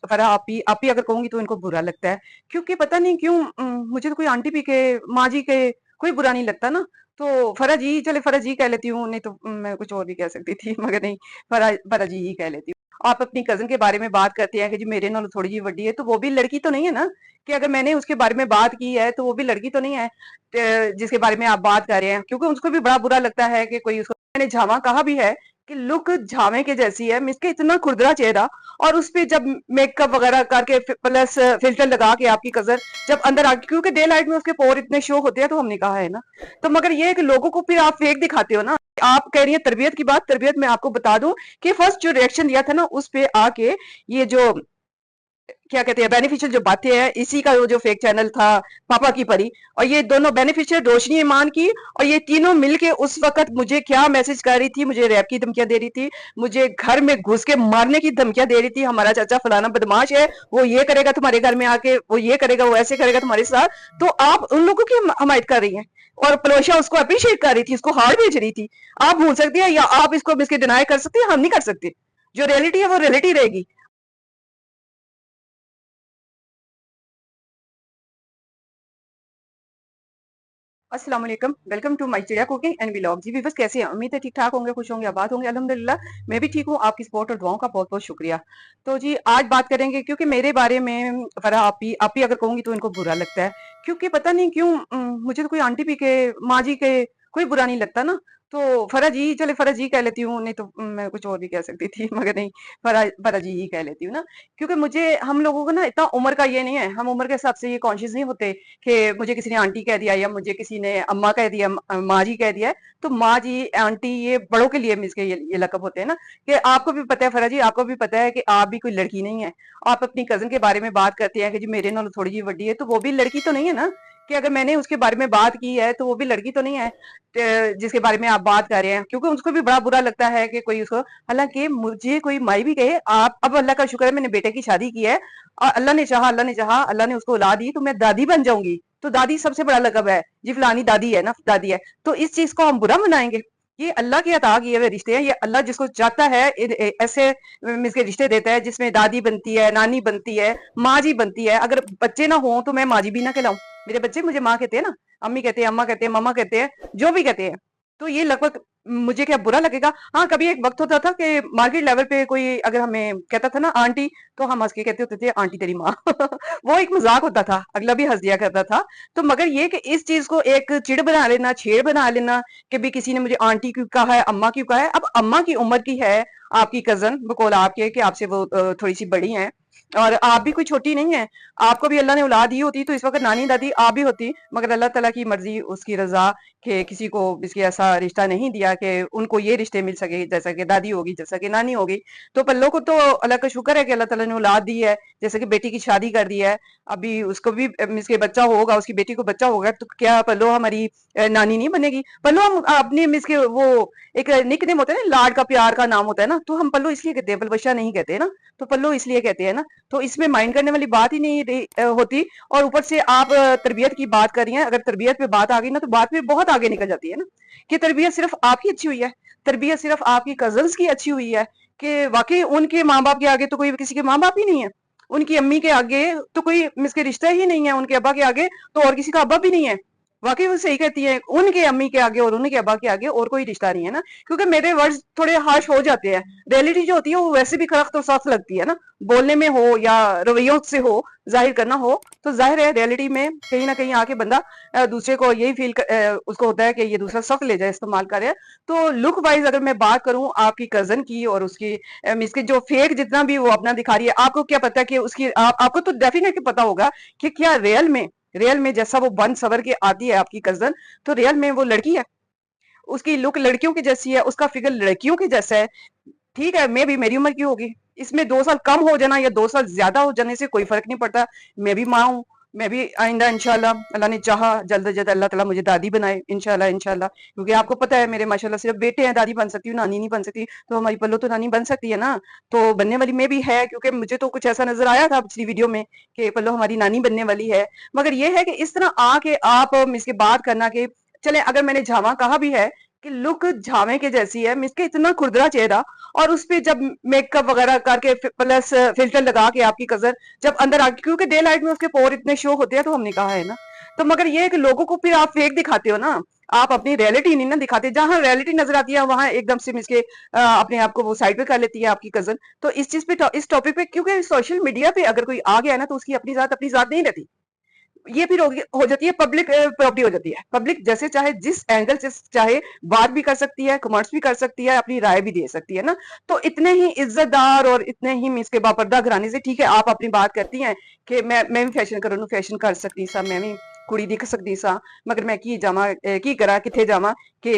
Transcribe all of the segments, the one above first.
फरा आप ही अगर कहूंगी तो इनको बुरा लगता है, क्योंकि पता नहीं क्यों मुझे तो कोई आंटी पी के, माँ जी के कोई बुरा नहीं लगता ना। तो फरा जी, चले फरा जी कह लेती हूँ, नहीं तो मैं कुछ और भी कह सकती थी मगर नहीं, फरा फरा जी ही कह लेती हूँ। आप अपनी कजन के बारे में बात करते हैं कि जी मेरे नालों थोड़ी जी वड्डी है, तो वो भी लड़की तो नहीं है ना, कि अगर मैंने उसके बारे में बात की है तो वो भी लड़की तो नहीं है जिसके बारे में आप बात कर रहे हैं, क्योंकि उसको भी बड़ा बुरा लगता है कि कोई उसको, मैंने झावा कहा भी है कि लुक झावे के जैसी है, मिसके इतना खुरदरा चेहरा, और उस पे जब मेकअप वगैरह करके प्लस फिल्टर लगा के आपकी कजन जब अंदर आ, क्योंकि डे लाइट में उसके पोर इतने शो होते हैं, तो हमने कहा है ना। तो मगर ये है कि लोगों को फिर आप फेक दिखाते हो ना। आप कह रही है तरबियत की बात, तरबियत में आपको बता दूं कि फर्स्ट जो रिएक्शन दिया था ना उस पे आके, ये जो क्या कहते हैं बेनिफिशियल जो बातें हैं, इसी का वो जो फेक चैनल था पापा की परी, और ये दोनों बेनिफिशियल रोशनी ईमान की, और ये तीनों मिलके उस वक्त मुझे क्या मैसेज कर रही थी, मुझे रैप की धमकियां दे रही थी, मुझे घर में घुस के मारने की धमकियां दे रही थी, हमारा चाचा फलाना बदमाश है, वो ये करेगा तुम्हारे घर में आके, वो ये करेगा, वो ऐसे करेगा तुम्हारे साथ। तो आप उन लोगों की हमायत कर रही हैं, और पलोशा उसको अप्रिशिएट कर रही थी, उसको हार्ड भेज रही थी। आप भूल सकती है, या आप इसको इसके डिनाई कर सकती है, हम नहीं कर सकते। जो रियलिटी है वो रियलिटी रहेगी। अस्सलाम वालेकुम, welcome to my Chidiya cooking and vlog. जी व्यूअर्स, कैसे हैं? उम्मीद है ठीक ठाक होंगे, खुश होंगे, आबाद होंगे। अल्हम्दुलिल्लाह मैं भी ठीक हूँ। आपकी सपोर्ट और दुआओं का बहुत बहुत शुक्रिया। तो जी आज बात करेंगे, क्योंकि मेरे बारे में फरा आप ही अगर कहूंगी तो इनको बुरा लगता है, क्योंकि पता नहीं क्यों मुझे तो कोई आंटी पी के, माँ जी के कोई बुरा नहीं लगता ना। तो फरा जी, चले फरा जी कह लेती हूँ, नहीं तो मैं कुछ और भी कह सकती थी मगर नहीं, फरा फरा जी ही कह लेती हूँ ना। क्योंकि मुझे, हम लोगों को ना इतना उम्र का ये नहीं है, हम उम्र के हिसाब से ये कॉन्शियस नहीं होते कि मुझे किसी ने आंटी कह दिया या मुझे किसी ने अम्मा कह दिया, माँ जी कह दिया है। तो माँ जी, आंटी, ये बड़ों के लिए मिसके ये लकब होते हैं ना। कि आपको भी पता है फरा जी, आपको भी पता है कि आप भी कोई लड़की नहीं है। आप अपनी कजन के बारे में बात करते हैं कि जी मेरे नालों थोड़ी जी वड्डी है, तो वो भी लड़की तो नहीं है ना, कि अगर मैंने उसके बारे में बात की है तो वो भी लड़की तो नहीं है जिसके बारे में आप बात कर रहे हैं, क्योंकि उसको भी बड़ा बुरा लगता है कि कोई उसको, हालांकि मुझे कोई माई भी कहे, आप अब अल्लाह का शुक्र है मैंने बेटे की शादी की है, और अल्लाह ने उसको औलाद दी, तो मैं दादी बन जाऊंगी। तो दादी सबसे बड़ा लकब है जी, फलानी दादी है ना, दादी है। तो इस चीज को हम बुरा मनाएंगे? ये अल्लाह के अता किए हुए रिश्ते हैं, ये अल्लाह जिसको चाहता है ऐसे इसके रिश्ते देता है, जिसमें दादी बनती है, नानी बनती है, माँ जी बनती है। अगर बच्चे ना हो तो मैं माँ जी भी ना कहलाऊं, मेरे बच्चे मुझे माँ कहते हैं ना, अम्मी कहते हैं, अम्मा कहते हैं, मम्मा कहते हैं, जो भी कहते हैं। तो ये लगभग मुझे क्या बुरा लगेगा? हाँ, कभी एक वक्त होता था कि मार्केट लेवल पे कोई अगर हमें कहता था ना आंटी, तो हम हंस के कहते होते थे आंटी तेरी माँ वो एक मजाक होता था, अगला भी हंस दिया करता था। तो मगर ये कि इस चीज को एक चिड़ बना लेना, छेड़ बना लेना, कि भी किसी ने मुझे आंटी क्यों कहा है, अम्मा क्यों कहा है। अब अम्मा की उम्र की है आपकी कजन, बकौल आपके कि आपसे वो थोड़ी सी बड़ी हैं, और आप भी कोई छोटी नहीं है। आपको भी अल्लाह ने औलाद दी होती तो इस वक्त नानी दादी आप भी होती, मगर अल्लाह ताला की मर्जी, उसकी रजा, कि किसी को इसकी ऐसा रिश्ता नहीं दिया कि उनको ये रिश्ते मिल सके, जैसा कि दादी होगी, जैसा कि नानी होगी। तो पल्लो को तो अल्लाह का शुक्र है कि अल्लाह ताला ने औलाद दी है, जैसे कि बेटी की शादी कर दी है। अभी उसको भी इसके बच्चा होगा, उसकी बेटी को बच्चा होगा, तो क्या पल्लो हमारी नानी नहीं बनेगी? पल्लो हम अपनी मिस के वो एक निक नेम होता है ना, लाड का प्यार का नाम होता है ना, तो हम पल्लो इसलिए कहते हैं, पलवशा नहीं कहते ना, तो पल्लो इसलिए कहते हैं ना। तो इसमें माइंड करने वाली बात ही नहीं होती। और ऊपर से आप तरबियत की बात कर रही हैं, अगर तरबियत पे बात आ गई ना तो बात में बहुत आगे निकल जाती है ना, कि तरबियत सिर्फ आपकी अच्छी हुई है, तरबियत सिर्फ आपकी कजन्स की अच्छी हुई है, कि वाकई उनके माँ बाप के आगे तो कोई किसी के माँ बाप ही नहीं है, उनकी अम्मी के आगे तो कोई मिसके रिश्ता ही नहीं है, उनके अब्बा के आगे तो और किसी का अब्बा भी नहीं है। वाकई वो सही कहती है, उनके अम्मी के आगे और उनके अब्बा के आगे और कोई रिश्ता नहीं है ना। क्योंकि मेरे वर्ड्स थोड़े हार्श हो जाते हैं, रियलिटी जो होती है वो वैसे भी सख्त और सख्त लगती है ना, बोलने में हो या रवैयों से हो, जाहिर करना हो, तो जाहिर है रियलिटी में कहीं ना कहीं आके बंदा दूसरे को यही उसको होता है कि ये दूसरा सख्त ले जाए, इस्तेमाल करे। तो लुक वाइज अगर मैं बात करूं आपकी कजन की और उसकी इसके जो फेक जितना भी वो अपना दिखा रही है, आपको क्या पता कि उसकी आपको तो डेफिनेटली पता होगा कि क्या रियल में जैसा वो बन सवर के आती है आपकी कजन, तो रियल में वो लड़की है, उसकी लुक लड़कियों की जैसी है, उसका फिगर लड़कियों की जैसा है। ठीक है, मैं भी मेरी उम्र की होगी, इसमें 2 साल कम हो जाना या 2 साल ज्यादा हो जाने से कोई फर्क नहीं पड़ता। मैं भी माँ हूँ, मैं भी आइंदा इंशाल्लाह, अल्लाह ने चाहा जल्द से जल्द अल्लाह ताला मुझे दादी बनाए, इंशाल्लाह इंशाल्लाह। क्योंकि आपको पता है मेरे माशाल्लाह सिर्फ बेटे हैं, दादी बन सकती हूँ, नानी नहीं बन सकती। तो हमारी पल्लो तो नानी बन सकती है ना, तो बनने वाली में भी है, क्योंकि मुझे तो कुछ ऐसा नजर आया था पिछली वीडियो में कि पल्लो हमारी नानी बनने वाली है। मगर ये है कि इस तरह आके आप इसके बात करना कि चले, अगर मैंने झावा कहा भी है कि लुक झामे के जैसी है, मिसके इतना खुरदरा चेहरा, और उस पे जब मेकअप वगैरह करके प्लस फिल्टर लगा के आपकी कजन जब अंदर आके, क्योंकि डे लाइट में उसके पोर इतने शो होते हैं, तो हमने कहा है ना। तो मगर ये है कि लोगों को फिर आप फेक दिखाते हो ना, आप अपनी रियलिटी नहीं ना दिखाते। जहां रियलिटी नजर आती है वहां एकदम से मिसके अपने आप को वो साइड पे कर लेती है आपकी कजन। तो इस चीज पे, इस टॉपिक पे, क्योंकि सोशल मीडिया पे अगर कोई आ गया है ना, तो उसकी अपनी जात नहीं रहती। ये फिर हो जाती है पब्लिक प्रॉपर्टी हो जाती है। पब्लिक जैसे चाहे, जिस एंगल से चाहे बात भी कर सकती है, कमेंट्स भी कर सकती है, अपनी राय भी दे सकती है ना। तो इतने ही इज्जतदार और इतने ही मींस के बापर्दा घराने से, ठीक है आप अपनी बात करती हैं कि मैं भी फैशन करूँ, फैशन कर सकती सा, मैं भी कुड़ी दिख सकती सा, मगर मैं की जावा की करा किथे जावा कि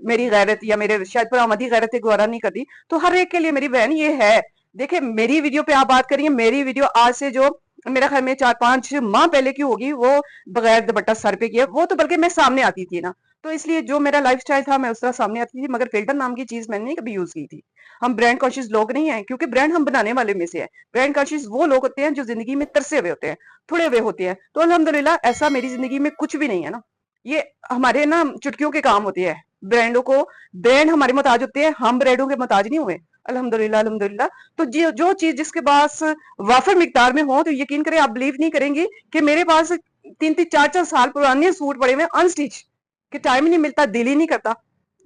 मेरी गैरत या मेरे शायद परामदी गैरत गवारा नहीं करती। तो हर एक के लिए मेरी बहन ये है। देखिए मेरी वीडियो पे आप बात करिए, मेरी वीडियो आज से जो मेरा ख्याल में 4-5 माह पहले की होगी, वो बगैर दुपट्टा सर पे किया, वो तो बल्कि मैं सामने आती थी ना। तो इसलिए जो मेरा लाइफस्टाइल था मैं उस तरह सामने आती थी, मगर फिल्टर नाम की चीज मैंने नहीं कभी यूज की थी। हम ब्रांड कॉन्शियस लोग नहीं है, क्योंकि ब्रांड हम बनाने वाले में से है। ब्रांड कॉन्शियस वो लोग होते हैं जो जिंदगी में तरसे हुए होते हैं, थोड़े हुए होते हैं। तो अल्हम्दुलिल्लाह ऐसा मेरी जिंदगी में कुछ भी नहीं है ना। ये हमारे ना चुटकियों के काम होते हैं। ब्रांडों को, ब्रांड हमारे मोहताज होते हैं, हम ब्रांडों के मोहताज नहीं हुए। अल्हम्दुलिल्लाह अल्हम्दुलिल्लाह। तो जो चीज जिसके पास वाफर मिकदार में हो, तो यकीन करें आप बिलीव नहीं करेंगे कि मेरे पास 3-3 4-4 साल पुराने सूट पड़े हुए अनस्टिच, कि टाइम ही नहीं मिलता, दिल ही नहीं करता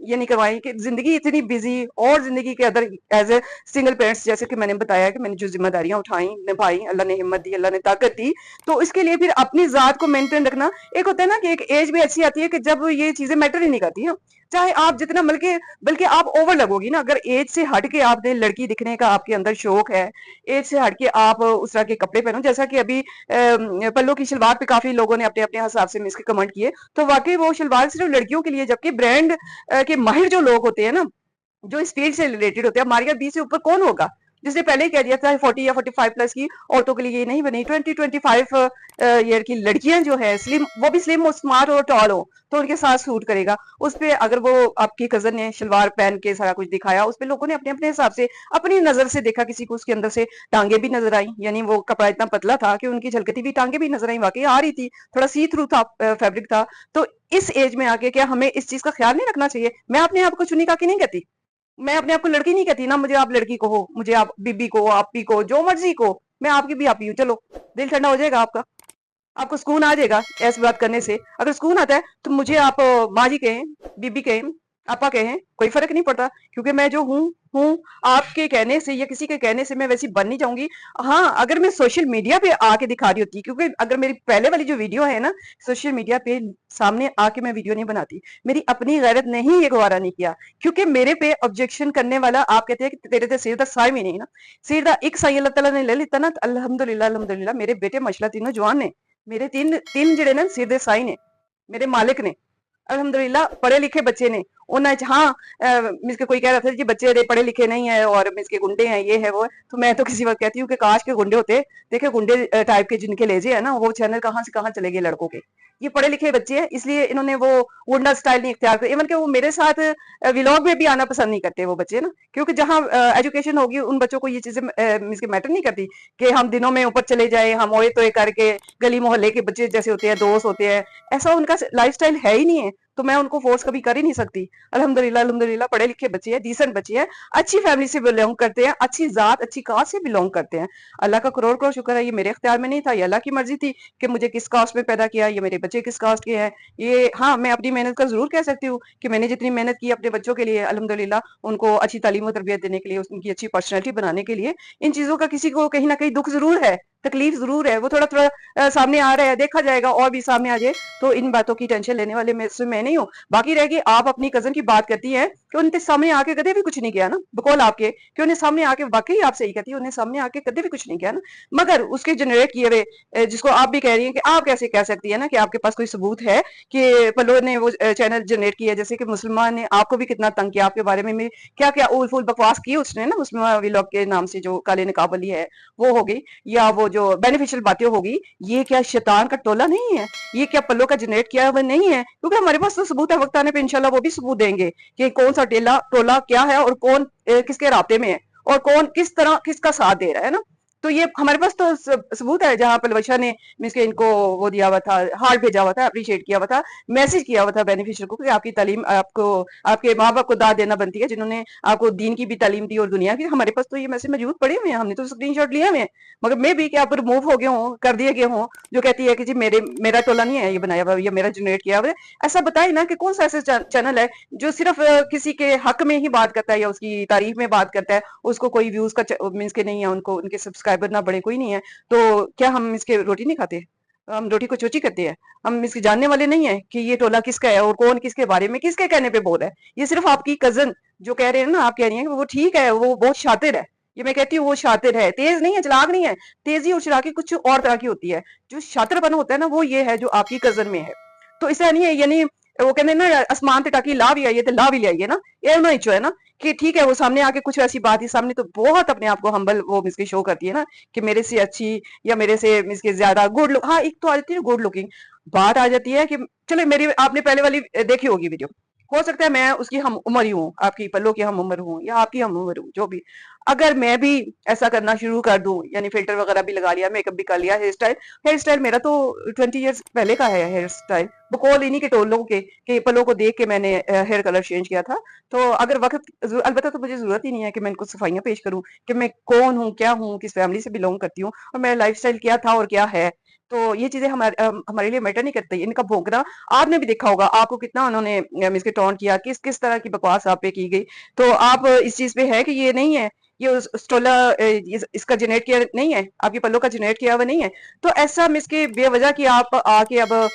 ये नहीं करवाएं, कि जिंदगी इतनी बिजी, और जिंदगी के अंदर एज ए सिंगल पेरेंट्स, जैसे कि मैंने बताया कि मैंने जो जिम्मेदारियां उठाई, निभाई, अल्लाह ने हिम्मत दी, अल्लाह ने ताकत दी। तो इसके लिए फिर अपनी जात को मेंटेन रखना, एक होता है ना कि एक एज भी ऐसी आती है कि जब ये चीजें मैटर ही नहीं करती हैं। चाहे आप जितना, बल्कि बल्कि आप ओवर लगोगी ना, अगर एज से हट के आपने लड़की दिखने का आपके अंदर शौक है, एज से हट के आप उस तरह के कपड़े पहनो, जैसा कि अभी पल्लू की शलवार पे काफी लोगों ने अपने अपने हिसाब से इसके कमेंट किए। तो वाकई वो शलवार सिर्फ लड़कियों के लिए, जबकि ब्रांड के माहिर जो लोग होते हैं ना, जो इस फील्ड से रिलेटेड होते हैं, हमारे यहाँ 20 से ऊपर कौन होगा जिसने पहले ही कह दिया था 40 या 45 प्लस की औरतों के लिए ये नहीं बनी। 20-25 ईयर की लड़कियां जो है स्लिम, वो भी स्लिम हो, स्मार्ट और टॉल हो, तो उनके साथ सूट करेगा। उस पे अगर वो आपकी कजन ने शलवार पहन के सारा कुछ दिखाया, उस पे लोगों ने अपने अपने हिसाब से अपनी नजर से देखा। किसी को उसके अंदर से टांगे भी नजर आई, यानी वो कपड़ा इतना पतला था कि उनकी झलकती हुई टांगे भी नजर आई, वाकई आ रही थी, थोड़ा सी थ्रू था, फैब्रिक था। तो इस एज में आके क्या हमें इस चीज का ख्याल नहीं रखना चाहिए? मैं अपने आप को चुनी का की नहीं कहती, मैं अपने आप को लड़की नहीं कहती ना, मुझे आप लड़की कहो, मुझे आप बीबी को, आपी को, जो मर्जी को, मैं आपकी भी आपी हूँ। चलो, दिल ठंडा हो जाएगा आपका, आपको सुकून आ जाएगा ऐसी बात करने से। अगर सुकून आता है तो मुझे आप माँ जी कहें, बीबी कहें, आपा कहें, कोई फर्क नहीं पड़ता, क्योंकि मैं जो हूँ आपके कहने से या किसी के कहने से मैं वैसी बन नहीं जाऊंगी। हाँ, अगर मैं सोशल मीडिया पे आके दिखा रही होती, क्योंकि अगर मेरी पहले वाली जो वीडियो है ना, सोशल मीडिया पे सामने आके मैं वीडियो नहीं बनाती, मेरी अपनी गैरत ने ही ये गवारा नहीं किया। क्योंकि मेरे पे ऑब्जेक्शन करने वाला, आप कहते हैं कि तेरे तो सिर दा साई भी नहीं ना, सिर दा एक साई अल्लाह तआला ने ले लेता ना, अल्हम्दुलिल्लाह अल्हम्दुलिल्लाह। मेरे बेटे माशाल्लाह तीनों जवान ने, मेरे तीन तीन ਜਿਹੜੇ ਨੇ ਸਿਰ ਦੇ ਸਾਈ ਨੇ, मेरे मालिक ने, अल्हम्दुलिल्लाह। पढ़े लिखे बच्चे ने उन्हें, हाँ मींस के कोई कह रहा था जी बच्चे पढ़े लिखे नहीं है और मींस के गुंडे हैं, ये है वो है, तो मैं तो किसी वक्त कहती हूँ कि काश के गुंडे होते। देखे गुंडे टाइप के जिनके लेजे है ना, वो चैनल कहाँ से कहाँ चले गए लड़कों के। ये पढ़े लिखे बच्चे हैं, इसलिए इन्होंने वो गुंडा स्टाइल नहीं इख्तियार किया। इवन के वो मेरे साथ व्लॉग में भी आना पसंद नहीं करते वो बच्चे ना, क्योंकि जहाँ एजुकेशन होगी उन बच्चों को ये चीजें मींस के मैटर नहीं करती कि हम दिनों में ऊपर चले जाए, हम ओए तोए करके, गली मोहल्ले के बच्चे जैसे होते हैं, दोस्त होते हैं, ऐसा उनका लाइफस्टाइल है ही नहीं है। तो मैं उनको फोर्स कभी कर ही नहीं सकती। अल्हम्दुलिल्लाह अल्हम्दुलिल्लाह, पढ़े लिखे बच्चे हैं, डिसेंट बच्चे हैं, अच्छी फैमिली से बिलोंग करते हैं, अच्छी जात अच्छी कास्ट से बिलोंग करते हैं। अल्लाह का करोड़ करोड़ शुक्र है, ये मेरे इख्तियार में नहीं था, ये अल्लाह की मर्जी थी कि मुझे किस कास्ट में पैदा किया, ये मेरे बच्चे किस कास्ट के हैं। ये हाँ, मैं अपनी मेहनत का जरूर कह सकती हूँ कि मैंने जितनी मेहनत की अपने बच्चों के लिए, अल्हम्दुलिल्लाह उनको अच्छी तालीम और तरबियत देने के लिए, उनकी अच्छी पर्सनैलिटी बनाने के लिए, इन चीजों का किसी को कहीं ना कहीं दुख जरूर है, तकलीफ जरूर है, वो थोड़ा थोड़ा सामने आ रहा है, देखा जाएगा और भी सामने आ जाए। तो इन बातों की टेंशन लेने वाले मैं नहीं हूँ। बाकी रहेगी, आप अपनी कजन की बात करती हैं कि उनके सामने आके कदे भी कुछ नहीं किया ना, बकौल आपके कि उन्हें सामने आके, वाकई आप सही कहती है, उन्हें सामने आके कदे भी कुछ नहीं किया ना, मगर उसके जनरेट किए हुए, जिसको आप भी कह रही हैं कि आप कैसे कह सकती है ना कि आपके पास कोई सबूत है कि पल्लो ने वो चैनल जनरेट किया, जैसे कि मुसलमान ने आपको भी कितना तंग किया, आपके बारे में क्या क्या उल फूल बकवास की उसने ना, मुस्लिम व्लॉग के नाम से जो काले निकाब वाली है वो हो गई, या वो जो बेनिफिशियल बातें होगी। ये क्या शैतान का टोला नहीं है? ये क्या पल्लो का जनरेट किया हुआ नहीं है? क्योंकि हमारे पास तो सबूत है, वक्त आने पे इंशाल्लाह वो भी सबूत देंगे कि कौन सा टोला क्या है और कौन किसके रास्ते में है और कौन किस तरह किसका साथ दे रहा है ना। तो ये हमारे पास तो सबूत है जहां पलवशा ने मीन्स के इनको वो दिया हुआ था, हार्ट भेजा हुआ था, अप्रिशिएट किया हुआ था, मैसेज किया हुआ था बेनिफिशियल को कि आपकी तालीम आपको आपके माँ बाप को दाद देना बनती है जिन्होंने आपको दीन की भी तालीम दी और दुनिया की। हमारे पास तो ये मैसेज मौजूद पड़े हुए हैं, हमने तो स्क्रीनशॉट लिए हुए हैं। मगर मे भी कि आप रिमूव हो गए हों, कर दिए गए हों, जो कहती है कि जी मेरा टोला नहीं है ये बनाया हुआ या मेरा जनरेट किया हुआ है। ऐसा बताए ना कि कौन सा ऐसा चैनल है जो सिर्फ किसी के हक में ही बात करता है या उसकी तारीफ में बात करता है, उसको कोई व्यूज का मीन्स के नहीं है, उनको उनके सब्सक्राइबर ना बढ़े, कोई नहीं है। तो क्या हम इसके रोटी नहीं खाते? हम रोटी को चोची करते हैं? हम इसके जानने वाले नहीं है कि ये टोला किसका है और कौन किसके बारे में किसके कहने पे बोल रहा है? ये सिर्फ आपकी कजन जो कह रहे हैं ना, आप कह रही हैं कि वो ठीक है, वो बहुत शातिर है। ये मैं कहती हूँ वो शातिर है, तेज नहीं है, चालाक नहीं है। तेजी और चालाकी कुछ और तरह की होती है। जो शातिरपन होता है ना, वो ये है जो आपकी कजन में है। तो ऐसा नहीं है, यानी वो कहते ना आसमान ते टाकी ला भी आइए तो ला भी ले आइए ना, ये ना है ना कि ठीक है वो सामने आके कुछ ऐसी बात ही सामने तो बहुत अपने आप को हम्बल वो मिसके शो करती है ना कि मेरे से अच्छी या मेरे से मिसके ज्यादा गुड लुक। हाँ, एक तो आ जाती है गुड लुकिंग, बात आ जाती है कि चलो मेरी आपने पहले वाली देखी होगी वीडियो, हो सकता है मैं उसकी हम उम्र ही हूँ, आपकी पल्लो की हम उम्र हूँ या आपकी हम उम्र हूँ, जो भी। अगर मैं भी ऐसा करना शुरू कर दूं, यानी फिल्टर वगैरह भी लगा लिया, मेकअप भी कर लिया, हेयर स्टाइल मेरा तो 20 ईयर्स पहले का है हेयर स्टाइल, बकौल इन्हीं के टोलों के पलों को देख के मैंने हेयर कलर चेंज किया था। तो अगर वक्त अलबत्ता तो मुझे जरूरत ही नहीं है कि मैं इनको सफाइयां पेश करूं कि मैं कौन हूँ, क्या हूँ, किस फैमिली से बिलोंग करती हूँ और मेरा लाइफ स्टाइल क्या था और क्या है। तो ये चीजें हमारे लिए मैटर नहीं करती। इनका भोंकना आपने भी देखा होगा, आपको कितना उन्होंने इसके टॉन्ट किया, किस किस तरह की बकवास आप पे की गई। तो आप इस चीज पे है कि ये नहीं है, ये स्टोला इसका जनरेट किया नहीं है, आपकी पल्लो का जनरेट किया हुआ नहीं है। तो ऐसा मिस के बेवजह की आप आके अब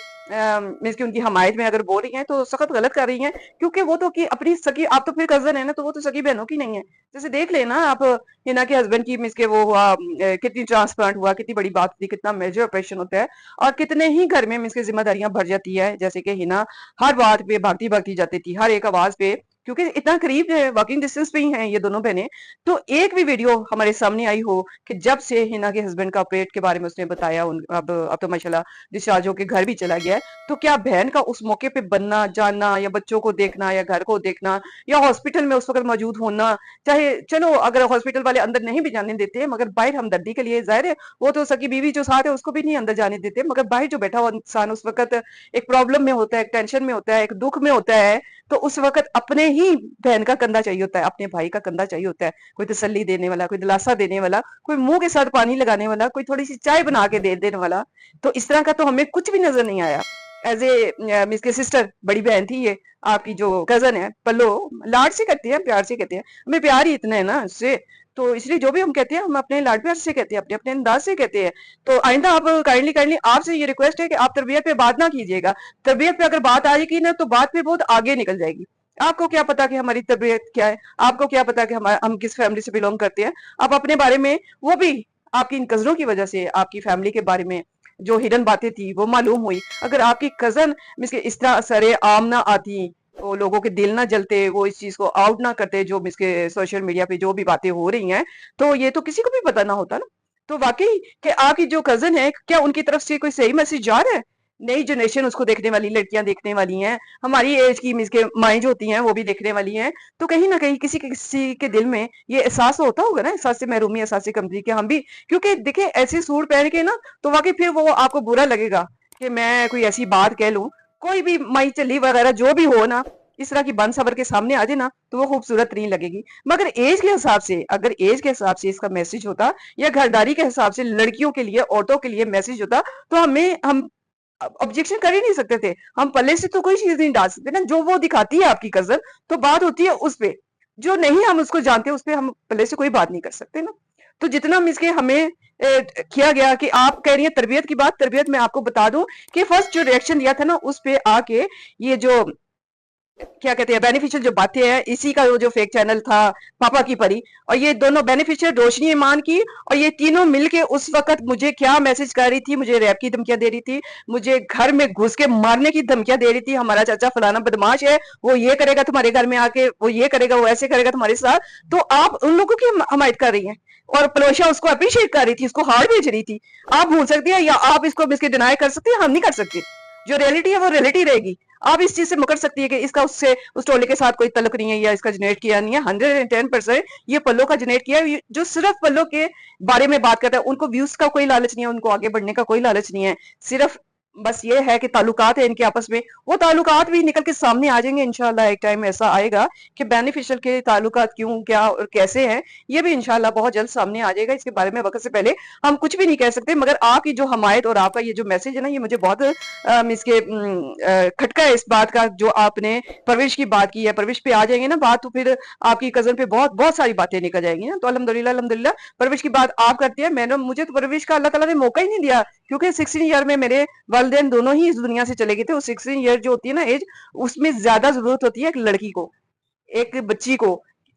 मिस की उनकी हमायत में अगर बोल रही हैं तो सख्त गलत कर रही हैं, क्योंकि वो तो कि अपनी सगी, आप तो फिर कजन है ना, तो वो तो सगी बहनों की नहीं है। जैसे देख लेना आप, हिना के हस्बैंड की मिस के वो हुआ, कितनी ट्रांसप्लांट हुआ, कितनी बड़ी बात थी, कितना मेजर ऑपरेशन होता है और कितने ही घर में मिस की जिम्मेदारियां बढ़ जाती है। जैसे कि हिना हर बात पे भागती भागती जाती थी, हर एक आवाज पे, क्योंकि इतना करीब है, वॉकिंग डिस्टेंस पे ही हैं ये दोनों बहनें। तो एक भी वीडियो हमारे सामने आई हो कि जब से हिना के हस्बैंड का ऑपरेट के बारे में उसने बताया, अब तो माशाल्लाह डिस्चार्ज होके घर भी चला गया है, तो क्या बहन का उस मौके पे बनना, जानना या बच्चों को देखना या घर को देखना या हॉस्पिटल में उस वक्त मौजूद होना, चाहे चलो अगर हॉस्पिटल वाले अंदर नहीं भी जाने देते मगर बाहर हमदर्दी के लिए, जाहिर है वो तो सकी बीवी जो साथ है उसको भी नहीं अंदर जाने देते, मगर बाहर जो बैठा हुआ इंसान उस वक्त एक प्रॉब्लम में होता है, एक टेंशन में होता है, एक दुख में होता है, तो उस वक्त अपने ही बहन का कंधा चाहिए होता है, अपने भाई का कंधा चाहिए होता है, कोई तसल्ली देने वाला, कोई दिलासा देने वाला, कोई मुंह के साथ पानी लगाने वाला, कोई थोड़ी सी चाय बना के दे देने वाला। तो इस तरह का तो हमें कुछ भी नजर नहीं आया। एज ए मिस के सिस्टर, बड़ी बहन थी ये आपकी जो कजन है पल्लो, लाड से करती है, प्यार से कहते हैं, हमें प्यार ही इतना है ना उससे, तो इसलिए जो भी हम कहते हैं हम अपने लाड प्यार से कहते हैं, अपने अपने अंदाज से कहते हैं। तो आइंदा आप काइंडली काइंडली आपसे ये रिक्वेस्ट है कि आप तरबियत पे बात ना कीजिएगा। तरबियत पे अगर बात आएगी ना तो बात पे बहुत आगे निकल जाएगी। आपको क्या पता कि हमारी तबीयत क्या है, आपको क्या पता कि हम किस फैमिली से बिलोंग करते हैं। आप अपने बारे में, वो भी आपकी इन कजनों की वजह से, आपकी फैमिली के बारे में जो हिडन बातें थी वो मालूम हुई। अगर आपकी कजन इस तरह सरे आम ना आती, वो लोगों के दिल ना जलते, वो इस चीज को आउट ना करते जो इसके सोशल मीडिया पे जो भी बातें हो रही हैं, तो ये तो किसी को भी पता ना होता ना। तो वाकई कि आपकी जो कजन है, क्या उनकी तरफ से कोई सही मैसेज जा रहा है? नई जनरेशन उसको देखने वाली, लड़कियां देखने वाली हैं, हमारी एज की मिस के माएँ जो होती हैं वो भी देखने वाली हैं। तो कहीं ना कहीं किसी के दिल में ये एहसास तो होता होगा ना, एहसास से महरूमी, एहसास से कमजोरी के हम भी, क्योंकि देखिए ऐसे सूट पहन के ना तो वाकई फिर वो आपको बुरा लगेगा कि मैं कोई ऐसी बात कह लूं, कोई भी माई चली वगैरह जो भी हो ना, इस तरह की बन सबर के सामने आ जाए ना तो वो खूबसूरत नहीं लगेगी। मगर एज के हिसाब से, अगर एज के हिसाब से इसका मैसेज होता या घरदारी के हिसाब से लड़कियों के लिए, औरतों के लिए मैसेज होता, तो हम ऑब्जेक्शन कर ही नहीं सकते थे। हम पल्ले से तो कोई चीज नहीं डाल सकते ना, जो वो दिखाती है आपकी कजन, तो बात होती है उस पे, जो नहीं हम उसको जानते उस पे हम पल्ले से कोई बात नहीं कर सकते ना। तो जितना मिसके हमें किया गया कि आप कह रही हैं तरबियत की बात, तरबियत में आपको बता दूं कि फर्स्ट जो रिएक्शन दिया था ना उस पे आके, ये जो क्या कहते हैं बेनिफिशियल जो बातें हैं, इसी का वो जो फेक चैनल था पापा की परी, और ये दोनों बेनिफिशियल रोशनी ईमान की, और ये तीनों मिलके उस वक्त मुझे क्या मैसेज कर रही थी, मुझे रैप की धमकियां दे रही थी, मुझे घर में घुस के मारने की धमकियां दे रही थी, हमारा चाचा फलाना बदमाश है, वो ये करेगा तुम्हारे घर में आके, वो ये करेगा, वो ऐसे करेगा तुम्हारे साथ। तो आप उन लोगों की हमायत कर रही हैं और पलोशा उसको अप्रिशिएट कर रही थी, उसको हार भेज रही थी। आप भूल सकती है या आप इसको डिनाई कर सकती है, हम नहीं कर सकते। जो रियलिटी है वो रियलिटी रहेगी। आप इस चीज से मुकर सकती है कि इसका उससे उस टोले के साथ कोई तल्लुक नहीं है या इसका जनरेट किया नहीं है। 110% ये पल्लो का जनरेट किया है, जो सिर्फ पल्लो के बारे में बात करता है। उनको व्यूज का कोई लालच नहीं है, उनको आगे बढ़ने का कोई लालच नहीं है। सिर्फ बस ये है कि ताल्लुकात है इनके आपस में, वो ताल्लुकात भी निकल के सामने आ जाएंगे इंशाल्लाह। एक टाइम ऐसा आएगा कि बेनिफिशियल के ताल्लुकात क्यों, क्या और कैसे हैं, ये भी इंशाल्लाह बहुत जल्द सामने आ जाएगा। इसके बारे में वक्त से पहले हम कुछ भी नहीं कह सकते, मगर आपकी जो हमायत और आपका ये जो मैसेज है ना, ये मुझे बहुत इसके खटका है इस बात का। जो आपने परवरिश की बात की है, परवरिश पे आ जाएंगे ना बात, तो फिर आपकी कजन पे बहुत बहुत सारी बातें निकल जाएंगी ना। तो अल्हम्दुलिल्लाह अल्हम्दुलिल्लाह परवरिश की बात आप करती है। मैंने मुझे तो परवरिश का अल्लाह ताला ने मौका ही नहीं दिया, क्योंकि 16 ईयर में मेरे वालिदैन दोनों ही इस दुनिया से चले गए थे। और 16 ईयर जो होती है ना एज, उसमें ज्यादा जरूरत होती है एक लड़की को, एक बच्ची को,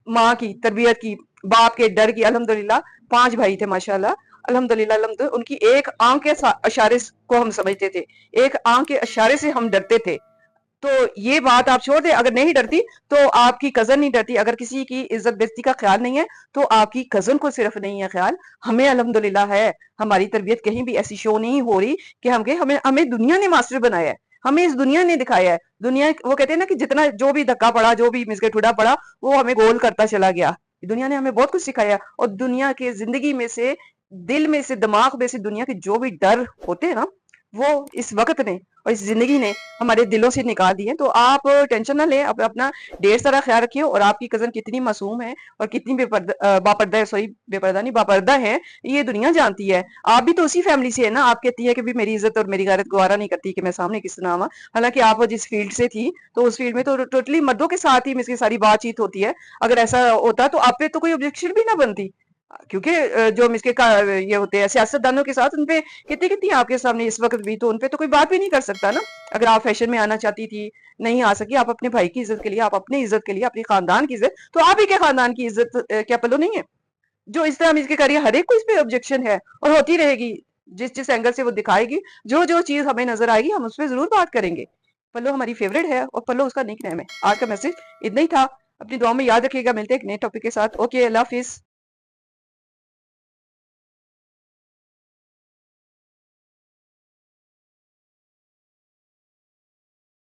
माँ की तरबियत की, बाप के डर की। अल्हम्दुलिल्लाह 5 भाई थे माशाल्लाह, अल्हम्दुलिल्लाह अल्हम्दुलिल्लाह। उनकी एक आंख के इशारे को हम समझते थे, एक आंख के इशारे से हम डरते थे। तो ये बात आप छोड़ दे, अगर नहीं डरती तो आपकी कजन नहीं डरती। अगर किसी की इज्जत बेइज्जती का ख्याल नहीं है तो आपकी कजन को सिर्फ नहीं है ख्याल, हमें अल्हम्दुलिल्लाह है। हमारी तरबियत कहीं भी ऐसी शो नहीं हो रही कि हमें हमें दुनिया ने मास्टर बनाया है, हमें इस दुनिया ने दिखाया है। दुनिया, वो कहते हैं ना कि जितना जो भी धक्का पड़ा, जो भी मिसके ठुडा पड़ा, वो हमें गोल करता चला गया। दुनिया ने हमें बहुत कुछ सिखाया। और दुनिया के जिंदगी में से, दिल में से, दिमाग में से दुनिया के जो भी डर होते हैं ना, वो इस वक्त ने और इस जिंदगी ने हमारे दिलों से निकाल दिए। तो आप टेंशन ना लें, अपना ढेर सारा ख्याल रखिए। और आपकी कजन कितनी मासूम है और कितनी बापर्दा है, सॉरी बेपर्दा नहीं, बापर्दा है, ये दुनिया जानती है। आप भी तो उसी फैमिली से है ना। आप कहती है कि भी मेरी इज्जत और मेरी गैरत गवारा नहीं करती कि मैं सामने किस तरह आवा। हालांकि आप जिस फील्ड से थी, तो उस फील्ड में तो टोटली मर्दों के साथ ही इसकी सारी बातचीत होती है। अगर ऐसा होता तो आप पे तो कोई ऑब्जेक्शन भी ना बनती, क्योंकि जो मिसके का ये होते हैं सियासतदानों के साथ, उनपे कितनी कितनी आपके सामने इस वक्त भी, तो उनपे तो कोई बात भी नहीं कर सकता ना। अगर आप फैशन में आना चाहती थी, नहीं आ सकी, आप अपने भाई की इज्जत के लिए, आप अपनी इज्जत के लिए, अपने खानदान की इज्जत, तो आप ही के खानदान की इज्जत क्या पल्लो नहीं है? जो इस तरह मिसके करिए, हर एक को इस पे ऑब्जेक्शन है और होती रहेगी। जिस जिस एंगल से वो दिखाएगी, जो जो चीज हमें नजर आएगी, हम उस पर जरूर बात करेंगे। पल्लो हमारी फेवरेट है और पल्लो उसका निक नेम है। आज का मैसेज इतना ही था। अपनी दुआ में याद रखिएगा। मिलते हैं एक नए टॉपिक के साथ। ओके, अल्लाह हाफिज।